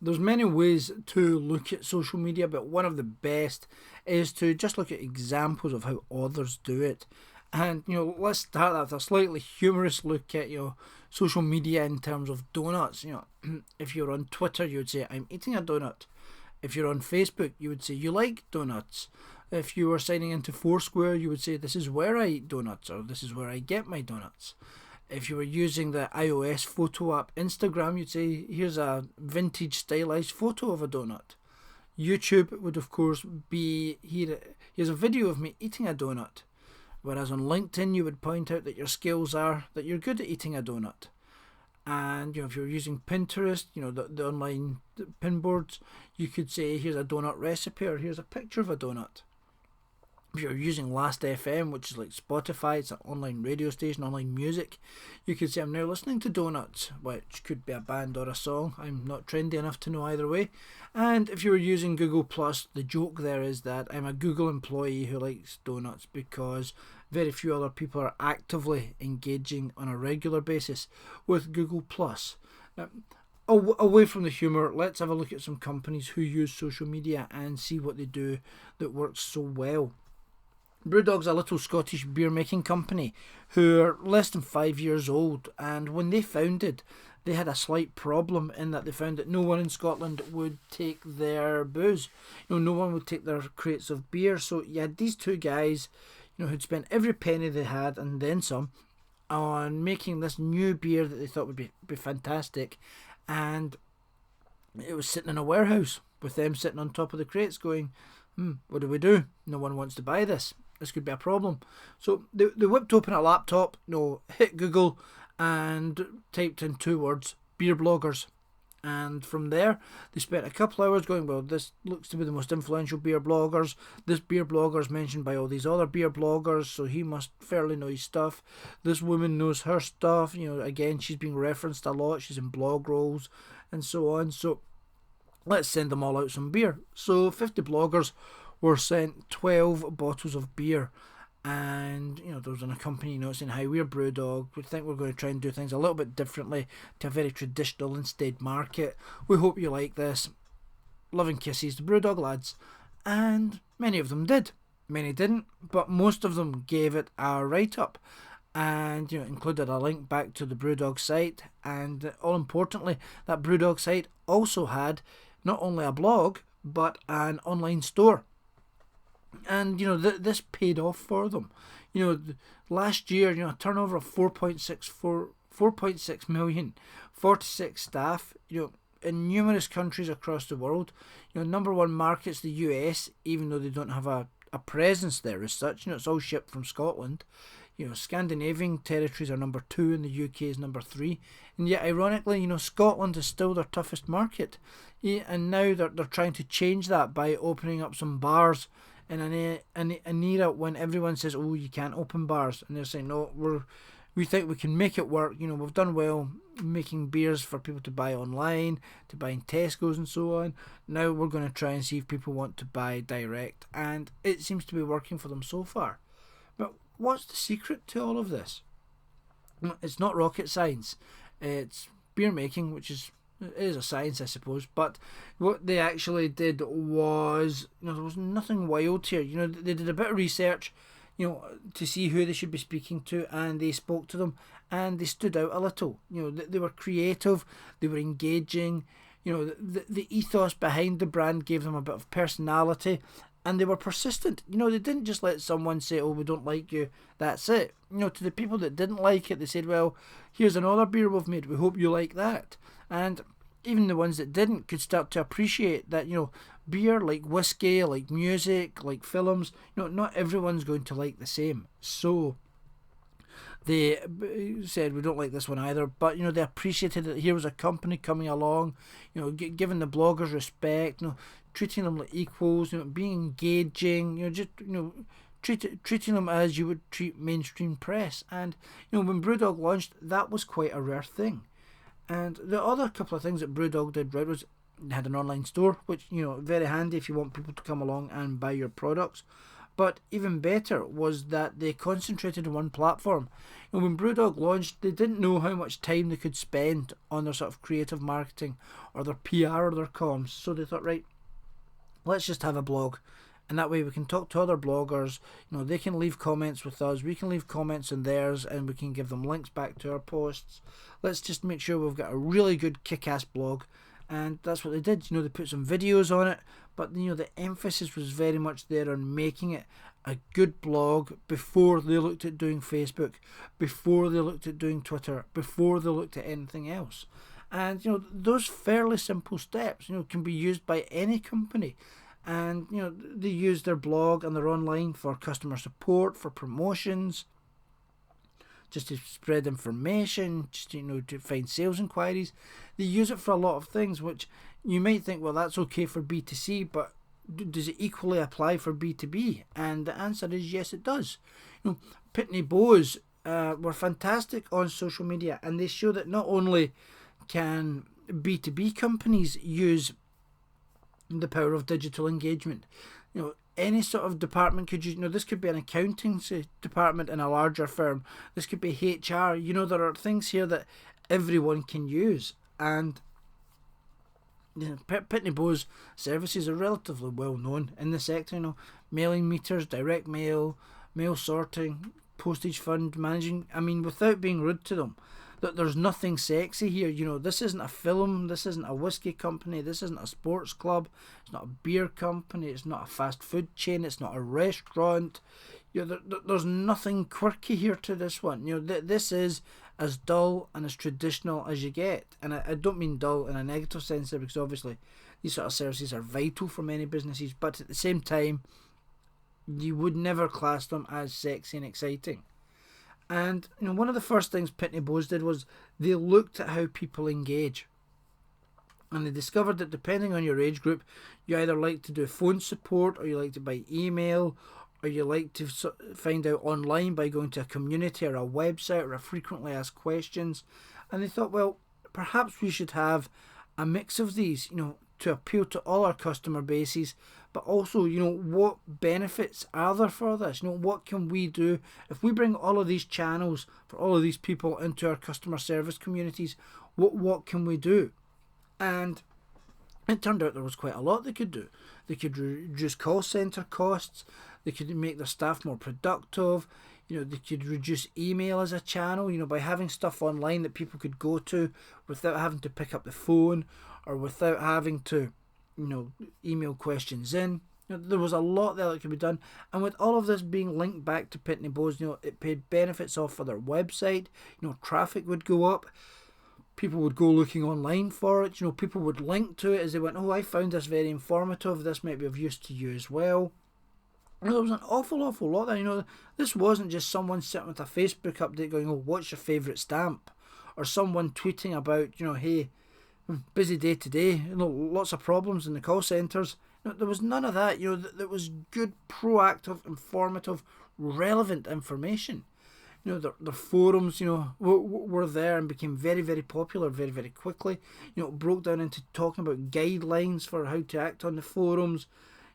there's many ways to look at social media, but one of the best is to just look at examples of how others do it. And let's start that with a slightly humorous look at social media in terms of donuts. If you're on Twitter, you would say, "I'm eating a donut." If you're on Facebook, you would say, "You like donuts." If you were signing into Foursquare, you would say, "This is where I eat donuts," or "This is where I get my donuts." If you were using the iOS photo app Instagram, you'd say, "Here's a vintage stylized photo of a donut." YouTube would, of course, be, here's a video of me eating a donut. Whereas on LinkedIn, you would point out that your skills are that you're good at eating a donut. And if you're using Pinterest, the online pin boards, you could say, "Here's a donut recipe," or "Here's a picture of a donut." If you're using Last FM, which is like Spotify, it's an online radio station, online music, you could say, "I'm now listening to Donuts," which could be a band or a song. I'm not trendy enough to know either way. And if you were using Google Plus, the joke there is that I'm a Google employee who likes donuts, because very few other people are actively engaging on a regular basis with Google Plus. Now, away from the humour, let's have a look at some companies who use social media and see what they do that works so well. Brewdog's a little Scottish beer making company who are less than 5 years old, and when they founded, they had a slight problem in that they found that no one in Scotland would take their booze. No one would take their crates of beer. So you had these two guys, who'd spent every penny they had and then some on making this new beer that they thought would be fantastic, and it was sitting in a warehouse with them sitting on top of the crates going, what do we do? No one wants to buy this. This could be a problem. So they whipped open a laptop, hit Google and typed in 2 words, "beer bloggers." And from there, they spent a couple hours going, well, this looks to be the most influential beer bloggers. This beer blogger is mentioned by all these other beer bloggers, so he must fairly know his stuff. This woman knows her stuff. Again, she's being referenced a lot. She's in blog rolls and so on. So let's send them all out some beer. So 50 bloggers were sent 12 bottles of beer. And there was an company saying, "Hi, we're Brewdog. We think we're going to try and do things a little bit differently to a very traditional instead market. We hope you like this. Loving kisses, the Brewdog lads." And many of them did. Many didn't, but most of them gave it a write-up and included a link back to the Brewdog site. And all importantly, that Brewdog site also had not only a blog but an online store. And this paid off for them. Last year, a turnover of 4.6 million, 46 staff, in numerous countries across the world. Number one market's the US, even though they don't have a presence there as such. It's all shipped from Scotland. Scandinavian territories are number 2 and the UK is number 3. And yet, ironically, Scotland is still their toughest market. And now they're trying to change that by opening up some bars in an era when everyone says, "Oh, you can't open bars," and they're saying, "No, we think we can make it work. We've done well making beers for people to buy online, to buy in Tesco's and so on. Now we're going to try and see if people want to buy direct," and it seems to be working for them so far. But what's the secret to all of this? It's not rocket science. It's beer making, which is a science, I suppose, but what they actually did was, there was nothing wild here. They did a bit of research, to see who they should be speaking to, and they spoke to them, and they stood out a little. They were creative, they were engaging, the ethos behind the brand gave them a bit of personality, and they were persistent. They didn't just let someone say, "Oh, we don't like you, that's it." To the people that didn't like it, they said, "Well, here's another beer we've made, we hope you like that." And even the ones that didn't could start to appreciate that, beer, like whiskey, like music, like films, not everyone's going to like the same. So they said, "We don't like this one either," but they appreciated that here was a company coming along, giving the bloggers respect, treating them like equals, being engaging, treating them as you would treat mainstream press. And when Brewdog launched, that was quite a rare thing. And the other couple of things that Brewdog did right was they had an online store, which very handy if you want people to come along and buy your products. But even better was that they concentrated on one platform. And when Brewdog launched, they didn't know how much time they could spend on their sort of creative marketing or their PR or their comms. So they thought, right, let's just have a blog. And that way we can talk to other bloggers, they can leave comments with us, we can leave comments in theirs, and we can give them links back to our posts. Let's just make sure we've got a really good kick-ass blog. And that's what they did. They put some videos on it, but the emphasis was very much there on making it a good blog before they looked at doing Facebook, before they looked at doing Twitter, before they looked at anything else. And those fairly simple steps can be used by any company. And they use their blog and their online for customer support, for promotions, just to spread information, just to find sales inquiries. They use it for a lot of things, which you might think, well, that's okay for B2C, but does it equally apply for B2B? And the answer is yes, it does. Pitney Bowes were fantastic on social media, and they show that not only can B2B companies use the power of digital engagement, any sort of department could use, this could be an accountancy department in a larger firm, this could be HR, there are things here that everyone can use. And Pitney Bowes services are relatively well known in the sector, mailing meters, direct mail, mail sorting, postage fund managing. I mean, without being rude to them, that there's nothing sexy here. This isn't a film, this isn't a whiskey company, this isn't a sports club, it's not a beer company, it's not a fast food chain, it's not a restaurant. There's nothing quirky here to this one. This is as dull and as traditional as you get. And I don't mean dull in a negative sense there, because obviously these sort of services are vital for many businesses, but at the same time, you would never class them as sexy and exciting. And one of the first things Pitney Bowes did was they looked at how people engage. And they discovered that depending on your age group, you either like to do phone support, or you like to by email, or you like to find out online by going to a community or a website or a frequently asked questions. And they thought, well, perhaps we should have a mix of these, to appeal to all our customer bases, but also, what benefits are there for this? What can we do if we bring all of these channels for all of these people into our customer service communities? What can we do? And it turned out there was quite a lot they could do. They could reduce call centre costs. They could make their staff more productive. They could reduce email as a channel, by having stuff online that people could go to without having to pick up the phone, or without having to, email questions in. There was a lot there that could be done. And with all of this being linked back to Pitney Bowes, it paid benefits off for their website. Traffic would go up. People would go looking online for it. People would link to it as they went, oh, I found this very informative. This might be of use to you as well. There was an awful lot there. This wasn't just someone sitting with a Facebook update going, oh, what's your favourite stamp? Or someone tweeting about, hey, busy day today, lots of problems in the call centres. There was none of that. There was good, proactive, informative, relevant information. The forums, were there and became very, very popular very, very quickly. It broke down into talking about guidelines for how to act on the forums,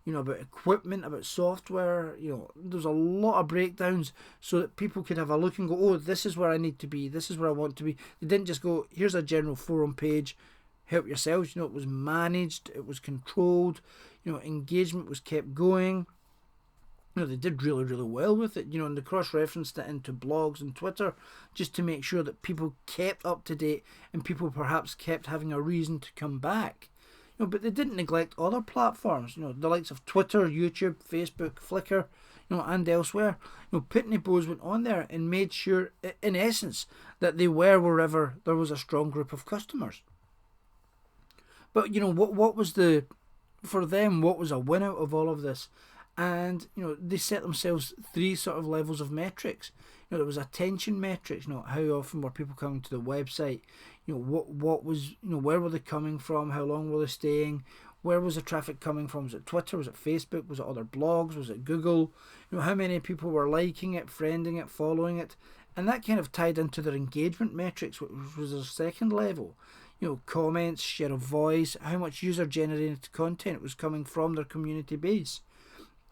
about equipment, about software. There's a lot of breakdowns so that people could have a look and go, oh, this is where I need to be, this is where I want to be. They didn't just go, here's a general forum page, help yourselves. It was managed, it was controlled, engagement was kept going. They did really, really well with it, and they cross-referenced it into blogs and Twitter just to make sure that people kept up to date and people perhaps kept having a reason to come back. But they didn't neglect other platforms, the likes of Twitter, YouTube, Facebook, Flickr, and elsewhere. Pitney Bowes went on there and made sure, in essence, that they were wherever there was a strong group of customers. But, what was for them, what was a win out of all of this? And, they set themselves 3 sort of levels of metrics. There was attention metrics, how often were people coming to the website? What was, where were they coming from? How long were they staying? Where was the traffic coming from? Was it Twitter? Was it Facebook? Was it other blogs? Was it Google? How many people were liking it, friending it, following it? And that kind of tied into their engagement metrics, which was their second level. Comments, share of voice, how much user-generated content was coming from their community base.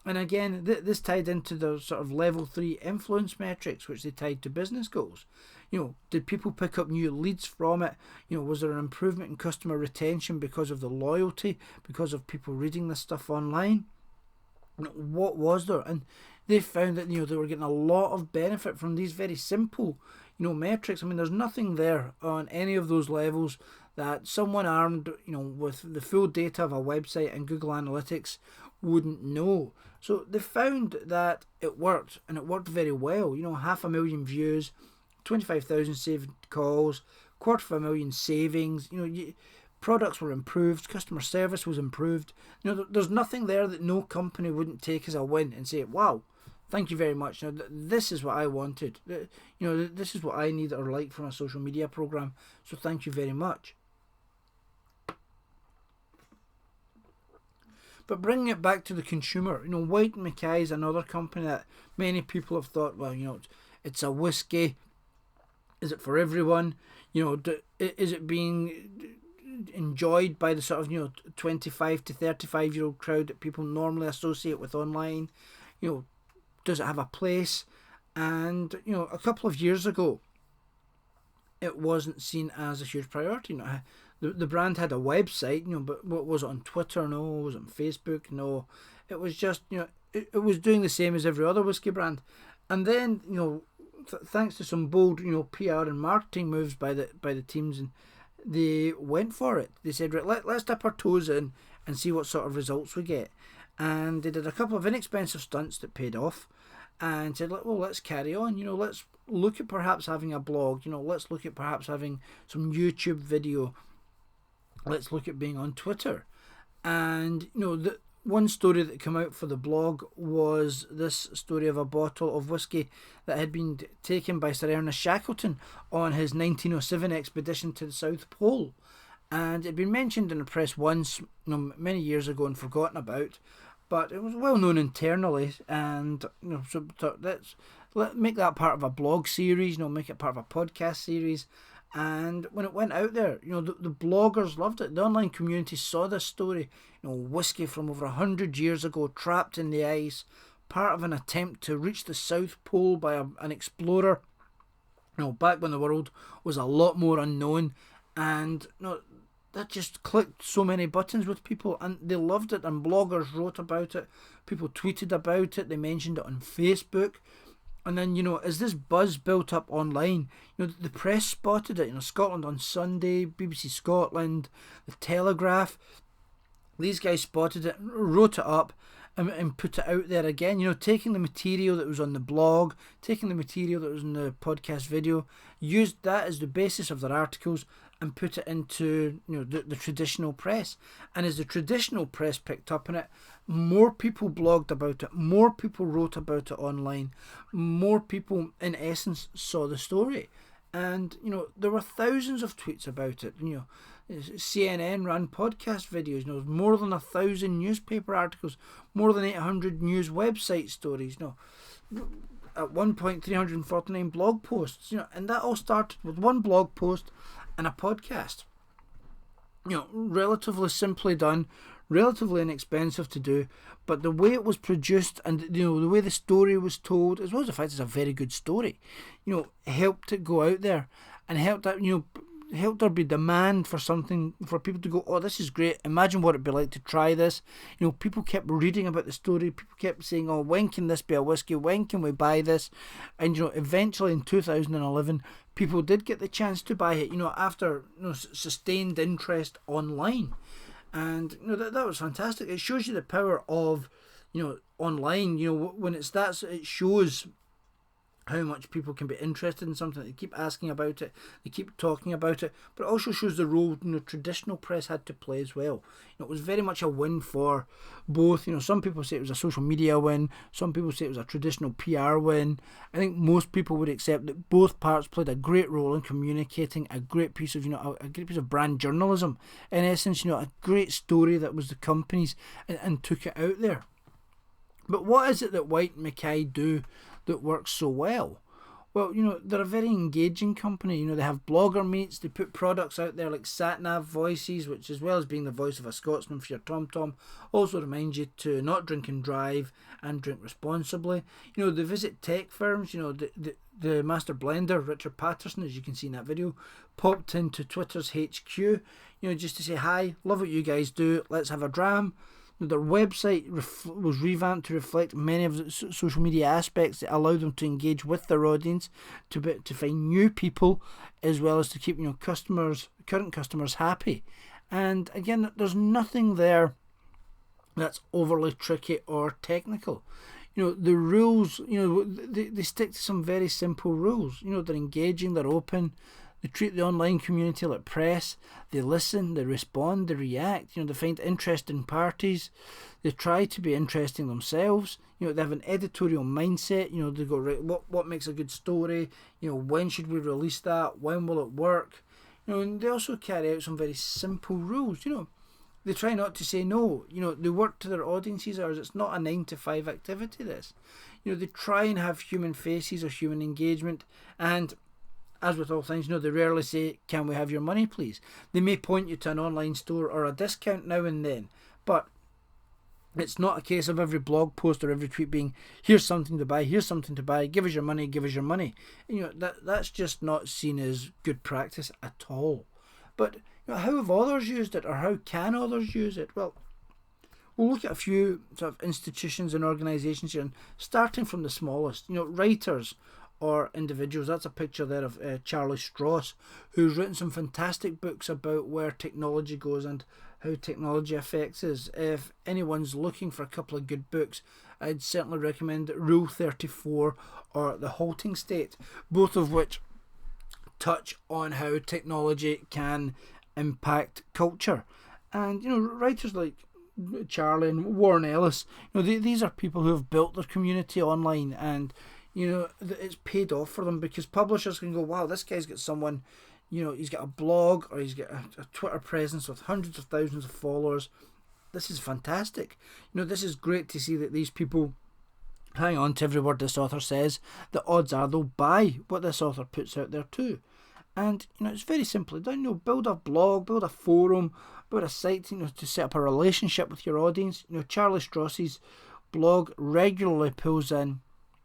And again, this tied into the sort of level 3 influence metrics, which they tied to business goals. Did people pick up new leads from it? Was there an improvement in customer retention because of the loyalty, because of people reading this stuff online? What was there? And they found that they were getting a lot of benefit from these very simple metrics. I mean, there's nothing there on any of those levels that someone armed with the full data of a website and Google Analytics wouldn't know. So they found that it worked, and it worked very well. 500,000 views, 25,000 saved calls, 250,000 savings. Products were improved, customer service was improved. There's nothing there that no company wouldn't take as a win and say, wow, thank you very much. This is what I wanted. This is what I need or like from a social media program. So thank you very much. But bringing it back to the consumer, White & Mackay is another company that many people have thought, well, it's a whiskey. Is it for everyone? Is it being enjoyed by the sort of 25 to 35-year-old crowd that people normally associate with online? Does it have a place? And a couple of years ago, it wasn't seen as a huge priority. The brand had a website, but what was it on Twitter? No. Was it on Facebook? No. It was just it was doing the same as every other whiskey brand. And then thanks to some bold PR and marketing moves by the teams, and they went for it. They said, right, let's dip our toes in and see what sort of results we get. And they did a couple of inexpensive stunts that paid off, and said, well, let's carry on. Let's look at perhaps having a blog. Let's look at perhaps having some YouTube video. Let's look at being on Twitter. And the one story that came out for the blog was this story of a bottle of whiskey that had been taken by Sir Ernest Shackleton on his 1907 expedition to the South Pole. And it had been mentioned in the press once, many years ago, and forgotten about, but it was well known internally. And so let's make that part of a blog series, make it part of a podcast series. And when it went out there, the bloggers loved it. The online community saw this story, whiskey from over 100 years ago, trapped in the ice, part of an attempt to reach the South Pole by an explorer, back when the world was a lot more unknown. And that just clicked so many buttons with people, and they loved it. And bloggers wrote about it, people tweeted about it, they mentioned it on Facebook. And then, as this buzz built up online, the press spotted it. Scotland on Sunday, BBC Scotland, The Telegraph. These guys spotted it, wrote it up, and put it out there again. Taking the material that was on the blog, taking the material that was in the podcast video, used that as the basis of their articles, and put it into the traditional press. And as the traditional press picked up on it, more people blogged about it, more people wrote about it online, more people in essence saw the story. And there were thousands of tweets about it. CNN ran podcast videos, more than 1,000 newspaper articles, more than 800 news website stories, at one point 349 blog posts, and that all started with one blog post and a podcast. Relatively simply done, relatively inexpensive to do, but the way it was produced and the way the story was told, as well as the fact it's a very good story, helped it go out there, and helped that helped there be demand for something, for people to go, oh, this is great, imagine what it'd be like to try this. People kept reading about the story, people kept saying, oh, when can this be a whiskey, when can we buy this? And eventually in 2011 people did get the chance to buy it, after sustained interest online. And that was fantastic. It shows you the power of online. When it's that, it shows how much people can be interested in something. They keep asking about it, they keep talking about it, but it also shows the role traditional press had to play as well. It was very much a win for both. Some people say it was a social media win, some people say it was a traditional PR win. I think most people would accept that both parts played a great role in communicating a great piece of a great piece of brand journalism. In essence, a great story that was the company's, and took it out there. But what is it that White & Mackay do that works so well? Well, they're a very engaging company. They have blogger meets, they put products out there like sat-nav voices, which, as well as being the voice of a Scotsman for your TomTom, also reminds you to not drink and drive and drink responsibly. They visit tech firms. The master blender, Richard Patterson, as you can see in that video, popped into Twitter's HQ, just to say, hi, love what you guys do, let's have a dram. Their website was revamped to reflect many of the social media aspects that allow them to engage with their audience, to find new people, as well as to keep current customers happy. And again, there's nothing there that's overly tricky or technical. The rules, they stick to some very simple rules. They're engaging, they're open, they treat the online community like press, they listen, they respond, they react, they find interesting parties, they try to be interesting themselves, they have an editorial mindset, they go, right, what makes a good story, when should we release that, when will it work, and they also carry out some very simple rules, They try not to say no. They work to their audiences hours. It's not a 9 to 5 activity, this. They try and have human faces or human engagement. And as with all things, they rarely say, can we have your money, please? They may point you to an online store or a discount now and then. But it's not a case of every blog post or every tweet being, here's something to buy, give us your money, give us your money. That's just not seen as good practice at all. But how have others used it, or how can others use it? Well, we'll look at a few sort of institutions and organisations here, and starting from the smallest, writers or individuals. That's a picture there of Charlie Stross, who's written some fantastic books about where technology goes and how technology affects us. If anyone's looking for a couple of good books, I'd certainly recommend Rule 34 or The Halting State, both of which touch on how technology can impact culture. And writers like Charlie and Warren Ellis, these are people who have built their community online, and it's paid off for them, because publishers can go, wow, this guy's got someone, he's got a blog, or he's got a Twitter presence with hundreds of thousands of followers. This is fantastic. This is great to see that these people hang on to every word this author says. The odds are they'll buy what this author puts out there too. And it's very simply done. Build a blog, build a forum, build a site to set up a relationship with your audience. Charlie Stross's blog regularly pulls in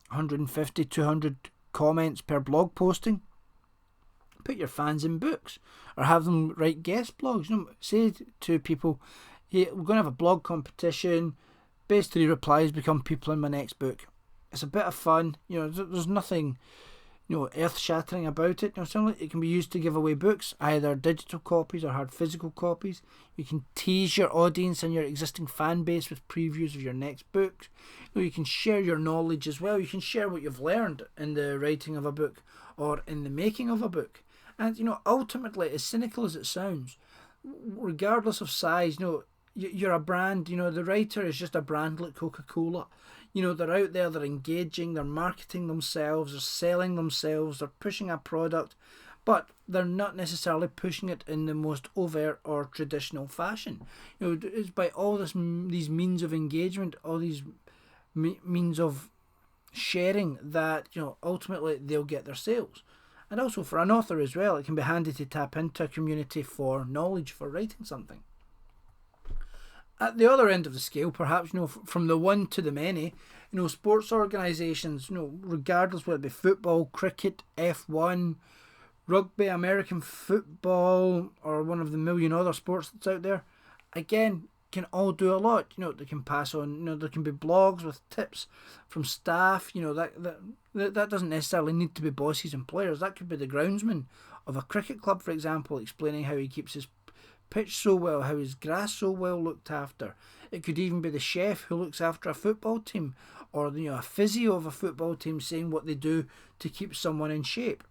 150, 200 comments per blog posting. Put your fans in books, or have them write guest blogs. Say to people, hey, we're going to have a blog competition, best 3 replies become people in my next book. It's a bit of fun. There's nothing earth-shattering about it. Certainly it can be used to give away books, either digital copies or hard physical copies. You can tease your audience and your existing fan base with previews of your next book. You can share your knowledge as well. You can share what you've learned in the writing of a book or in the making of a book. And ultimately, as cynical as it sounds, regardless of size, you're a brand. The writer is just a brand like Coca-Cola. They're out there, they're engaging, they're marketing themselves, they're selling themselves, they're pushing a product, but they're not necessarily pushing it in the most overt or traditional fashion. It's by all these means of engagement, all these means of sharing, that ultimately they'll get their sales. And also for an author as well, it can be handy to tap into a community for knowledge, for writing something. At the other end of the scale, perhaps, from the one to the many, sports organisations, regardless whether it be football, cricket, F1, rugby, American football, or one of the million other sports that's out there, again, can all do a lot. They can pass on, there can be blogs with tips from staff, that doesn't necessarily need to be bosses and players. That could be the groundsman of a cricket club, for example, explaining how he keeps his pitch so well, how his grass so well looked after. It could even be the chef who looks after a football team, or a physio of a football team saying what they do to keep someone in shape.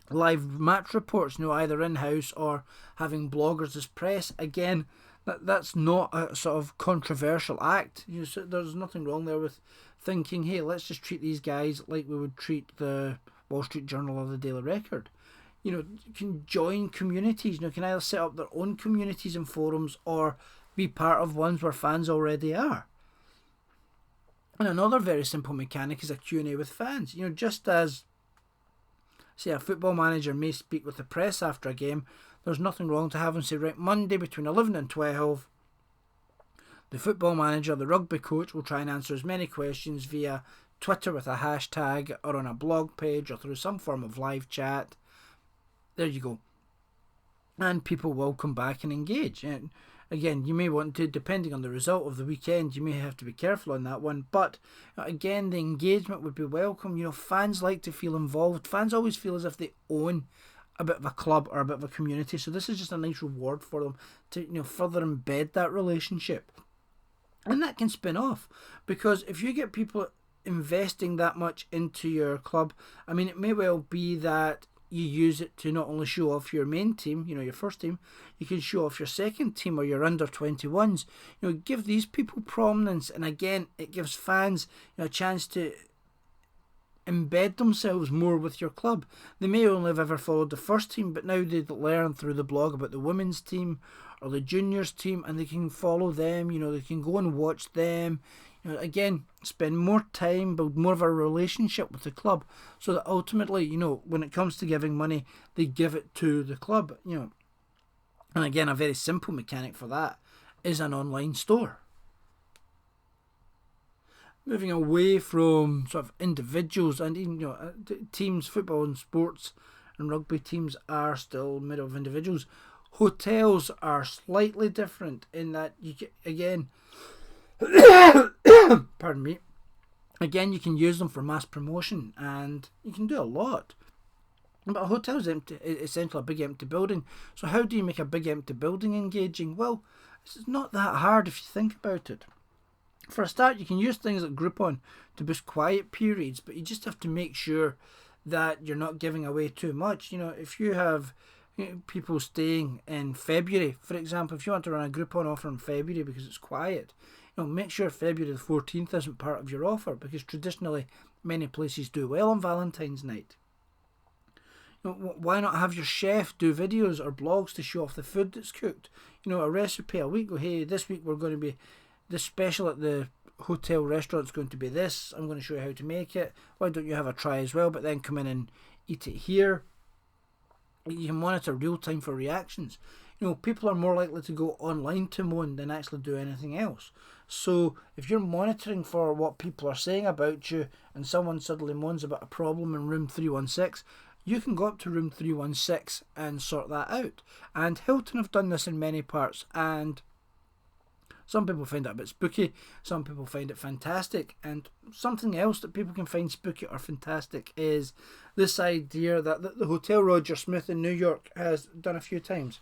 Live match reports, either in-house or having bloggers as press. Again, that's not a sort of controversial act. So there's nothing wrong there with thinking, hey, let's just treat these guys like we would treat the Wall Street Journal or the Daily Record. Can join communities, can either set up their own communities and forums or be part of ones where fans already are. And another very simple mechanic is a Q&A with fans. Just as say a football manager may speak with the press after a game, there's nothing wrong to have him say, right, Monday between 11 and 12, the football manager, the rugby coach, will try and answer as many questions via Twitter with a hashtag or on a blog page or through some form of live chat. There you go. And people will come back and engage. And again, you may want to, depending on the result of the weekend, you may have to be careful on that one. But again, the engagement would be welcome. You know, fans like to feel involved. Fans always feel as if they own a bit of a club or a bit of a community. So this is just a nice reward for them to, you know, further embed that relationship. And that can spin off, because if you get people investing that much into your club, I mean, it may well be that you use it to not only show off your main team, you know, your first team, you can show off your second team or your under 21s. You know, give these people prominence, and again, it gives fans, you know, a chance to embed themselves more with your club. They may only have ever followed the first team, but now they learn through the blog about the women's team or the juniors team, and they can follow them. You know, they can go and watch them. You know, again, spend more time, build more of a relationship with the club, so that ultimately, you know, when it comes to giving money, they give it to the club. You know, and again, a very simple mechanic for that is an online store. Moving away from sort of individuals, and even, you know, teams, football and sports and rugby teams are still made of individuals. Hotels are slightly different in that you get, again, pardon me, again, you can use them for mass promotion, and you can do a lot. But a hotel is essentially a big empty building. So how do you make a big empty building engaging? Well, it's not that hard if you think about it. For a start, you can use things like Groupon to boost quiet periods, but you just have to make sure that you're not giving away too much. You know, if you have, you know, people staying in February, for example, if you want to run a Groupon offer in February because it's quiet, you know, make sure February the 14th isn't part of your offer, because traditionally many places do well on Valentine's night. You know, why not have your chef do videos or blogs to show off the food that's cooked? You know, a recipe a week. Go, hey, this week we're going to be, this special at the hotel restaurant's going to be this. I'm going to show you how to make it. Why don't you have a try as well, but then come in and eat it here? You can monitor real time for reactions. You know, people are more likely to go online to moan than actually do anything else. So if you're monitoring for what people are saying about you, and someone suddenly moans about a problem in room 316, you can go up to room 316 and sort that out. And Hilton have done this in many parts, and some people find it a bit spooky, some people find it fantastic. And something else that people can find spooky or fantastic is this idea that the Hotel Roger Smith in New York has done a few times.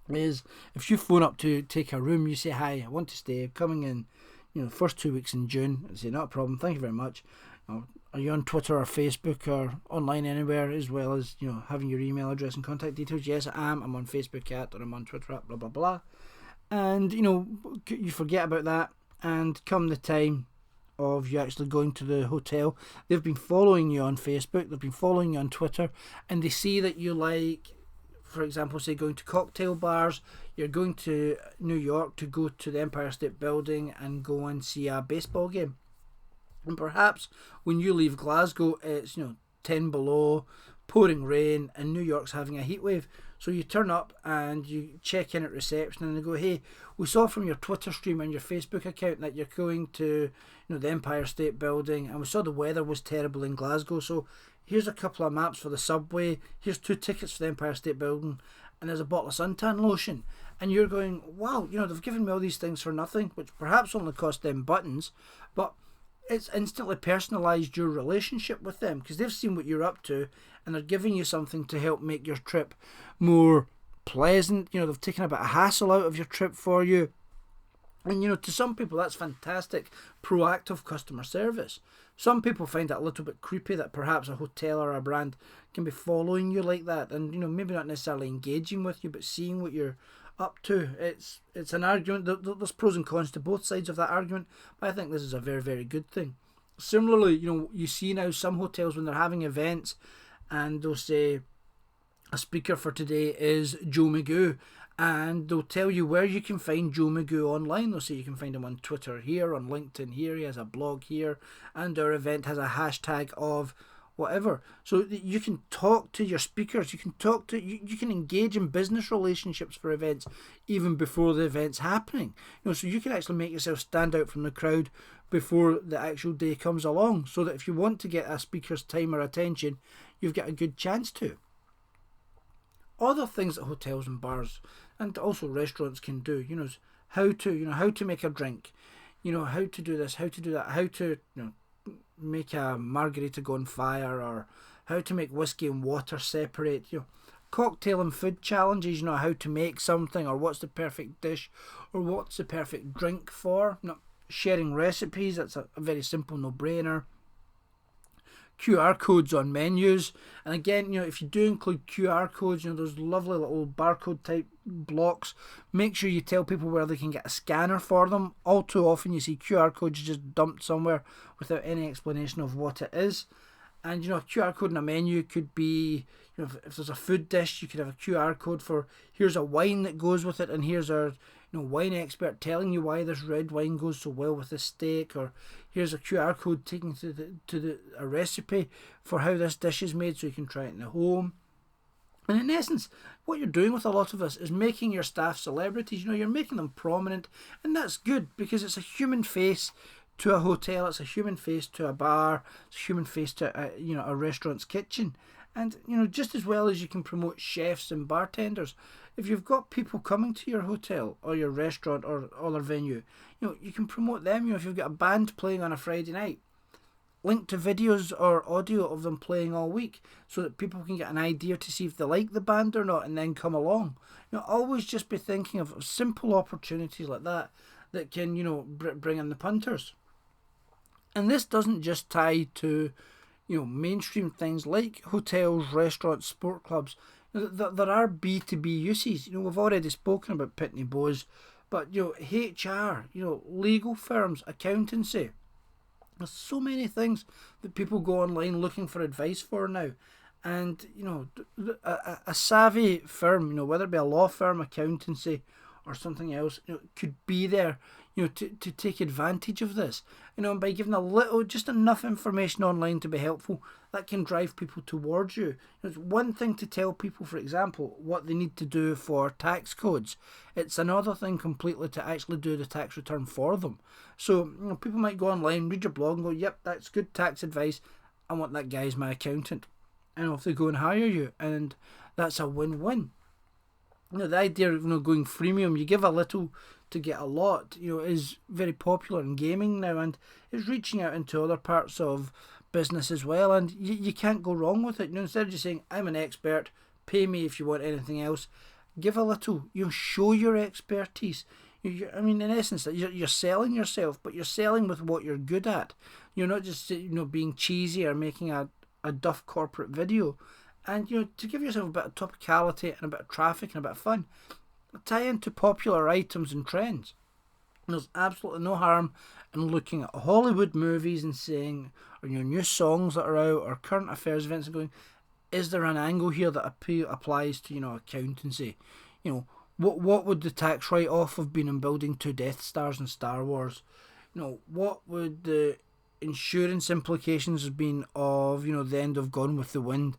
Is if you phone up to take a room, you say, hi, I want to stay, coming in, you know, first 2 weeks in June. I say, not a problem, thank you very much. Are you on Twitter or Facebook or online anywhere, as well as, you know, having your email address and contact details? Yes, I am. I'm on Facebook at, or I'm on Twitter at, blah blah blah. And, you know, you forget about that, and come the time of you actually going to the hotel, they've been following you on Facebook, they've been following you on Twitter, and they see that you like, for example, say going to cocktail bars, you're going to New York to go to the Empire State Building and go and see a baseball game. And perhaps when you leave Glasgow, it's, you know, 10 below, pouring rain, and New York's having a heat wave. So you turn up and you check in at reception, and they go, hey, we saw from your Twitter stream and your Facebook account that you're going to, you know, the Empire State Building, and we saw the weather was terrible in Glasgow, so here's a couple of maps for the subway, here's 2 tickets for the Empire State Building, and there's a bottle of suntan lotion. And you're going, wow, you know, they've given me all these things for nothing, which perhaps only cost them buttons, but it's instantly personalised your relationship with them, because they've seen what you're up to, and they're giving you something to help make your trip more pleasant. You know, they've taken a bit of hassle out of your trip for you. And, you know, to some people that's fantastic, proactive customer service. Some people find it a little bit creepy that perhaps a hotel or a brand can be following you like that, and, you know, maybe not necessarily engaging with you, but seeing what you're up to. It's an argument. There's pros and cons to both sides of that argument, but I think this is a very, very good thing. Similarly, you know, you see now some hotels when they're having events, and they'll say a speaker for today is Joe Magoo, and they'll tell you where you can find Joe Magoo online. They'll say you can find him on Twitter here, on LinkedIn here, he has a blog here, and our event has a hashtag of whatever. So that you can talk to your speakers, you can engage in business relationships for events even before the event's happening. So you can actually make yourself stand out from the crowd before the actual day comes along, so that if you want to get a speaker's time or attention, you've got a good chance to. Other things that hotels and bars and also restaurants can do, is how to make a drink, how to do this, how to do that, how to make a margarita go on fire, or how to make whiskey and water separate, cocktail and food challenges, how to make something, or what's the perfect dish, or what's the perfect drink for. Sharing recipes, that's a very simple no-brainer. QR codes on menus, and again, if you do include QR codes, those lovely little barcode type blocks, make sure you tell people where they can get a scanner for them. All too often you see QR codes just dumped somewhere without any explanation of what it is. And a QR code in a menu could be, if there's a food dish, you could have a QR code for, here's a wine that goes with it, and here's our wine expert telling you why this red wine goes so well with this steak, or here's a QR code taking to a recipe for how this dish is made so you can try it in the home. And in essence, what you're doing with a lot of this is making your staff celebrities. You're making them prominent, and that's good because it's a human face to a hotel, it's a human face to a bar, it's a human face to a restaurant's kitchen. And just as well as you can promote chefs and bartenders, if you've got people coming to your hotel or your restaurant or other venue, you can promote them. If you've got a band playing on a Friday night, link to videos or audio of them playing all week so that people can get an idea to see if they like the band or not, and then come along. Always just be thinking of simple opportunities like that can bring in the punters. And this doesn't just tie to mainstream things like hotels, restaurants, sport clubs. There are B2B uses. We've already spoken about Pitney Bowes, but HR, legal firms, accountancy. There's so many things that people go online looking for advice for now. And a savvy firm, whether it be a law firm, accountancy, or something else, could be there, to take advantage of this. And by giving just enough information online to be helpful, that can drive people towards you. It's one thing to tell people, for example, what they need to do for tax codes. It's another thing completely to actually do the tax return for them. So people might go online, read your blog, and go, "Yep, that's good tax advice. I want that guy as my accountant." And off they go and hire you, and that's a win-win. The idea of going freemium, you give a little to get a lot, is very popular in gaming now, and it's reaching out into other parts of business as well, and you can't go wrong with it. Instead of just saying, "I'm an expert, pay me if you want anything else," give a little, show your expertise. In essence, you're selling yourself, but you're selling with what you're good at. You're not just being cheesy or making a duff corporate video. And to give yourself a bit of topicality and a bit of traffic and a bit of fun, tie into popular items and trends. There's absolutely no harm in looking at Hollywood movies and saying, or new songs that are out, or current affairs events, and going, is there an angle here that applies to accountancy? What would the tax write-off have been in building 2 Death Stars in Star Wars? What would the insurance implications have been of the end of Gone with the Wind?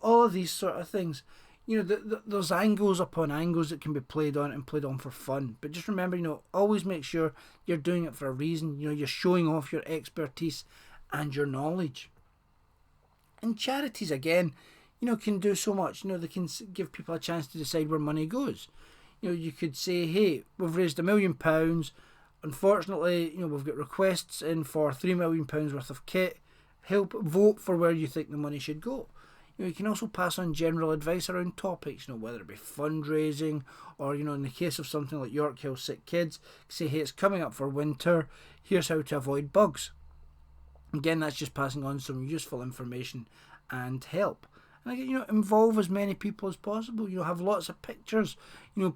All of these sort of things. There's angles upon angles that can be played on for fun. But just remember, always make sure you're doing it for a reason. You're showing off your expertise and your knowledge. And charities, again, can do so much. They can give people a chance to decide where money goes. You could say, "Hey, we've raised £1 million. Unfortunately, we've got requests in for £3 million worth of kit. Help vote for where you think the money should go." You can also pass on general advice around topics, whether it be fundraising, or in the case of something like York Hill Sick Kids, say, "Hey, it's coming up for winter. Here's how to avoid bugs." Again, that's just passing on some useful information and help. And again, involve as many people as possible. Have lots of pictures.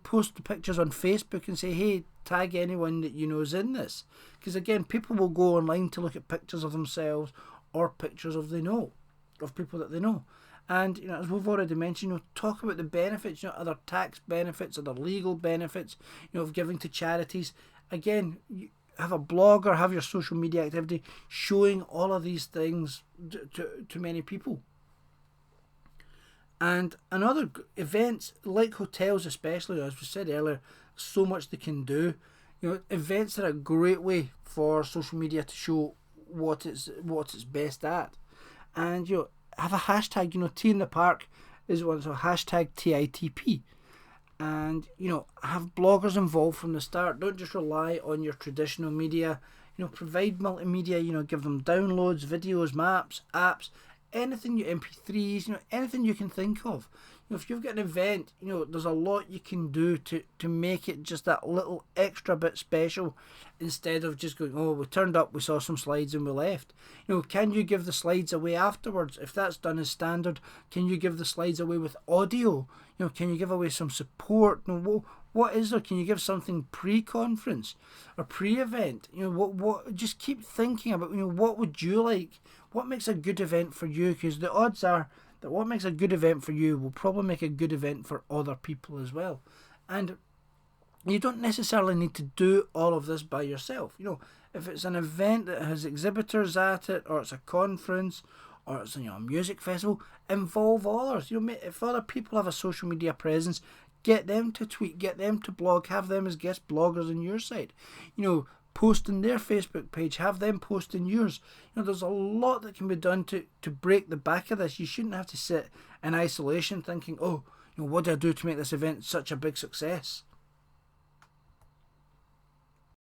Post the pictures on Facebook and say, "Hey, tag anyone that is in this." Because again, people will go online to look at pictures of themselves or pictures of people that they know. And as we've already mentioned, talk about the benefits, other tax benefits, other legal benefits, of giving to charities. Again, have a blog or have your social media activity showing all of these things to many people. And another events like hotels, especially as we said earlier, so much they can do. Events are a great way for social media to show what it's best at. And have a hashtag. Tea in the park is one, so hashtag TITP. And have bloggers involved from the start. Don't just rely on your traditional media. Provide multimedia. Give them downloads, videos, maps, apps, anything, MP3s, anything you can think of. If you've got an event, there's a lot you can do to make it just that little extra bit special, instead of just going, oh, we turned up, we saw some slides and we left. Can you give the slides away afterwards? If that's done as standard, can you give the slides away with audio? Can you give away some support? What is there? Can you give something pre-conference or pre-event? What? Just keep thinking about, what would you like? What makes a good event for you? Because the odds are that what makes a good event for you will probably make a good event for other people as well. And you don't necessarily need to do all of this by yourself. If it's an event that has exhibitors at it, or it's a conference, or it's a music festival, involve others. If other people have a social media presence, get them to tweet, get them to blog, have them as guest bloggers on your site. Post in their Facebook page, have them post in yours. There's a lot that can be done to break the back of this. You shouldn't have to sit in isolation thinking, oh, what do I do to make this event such a big success?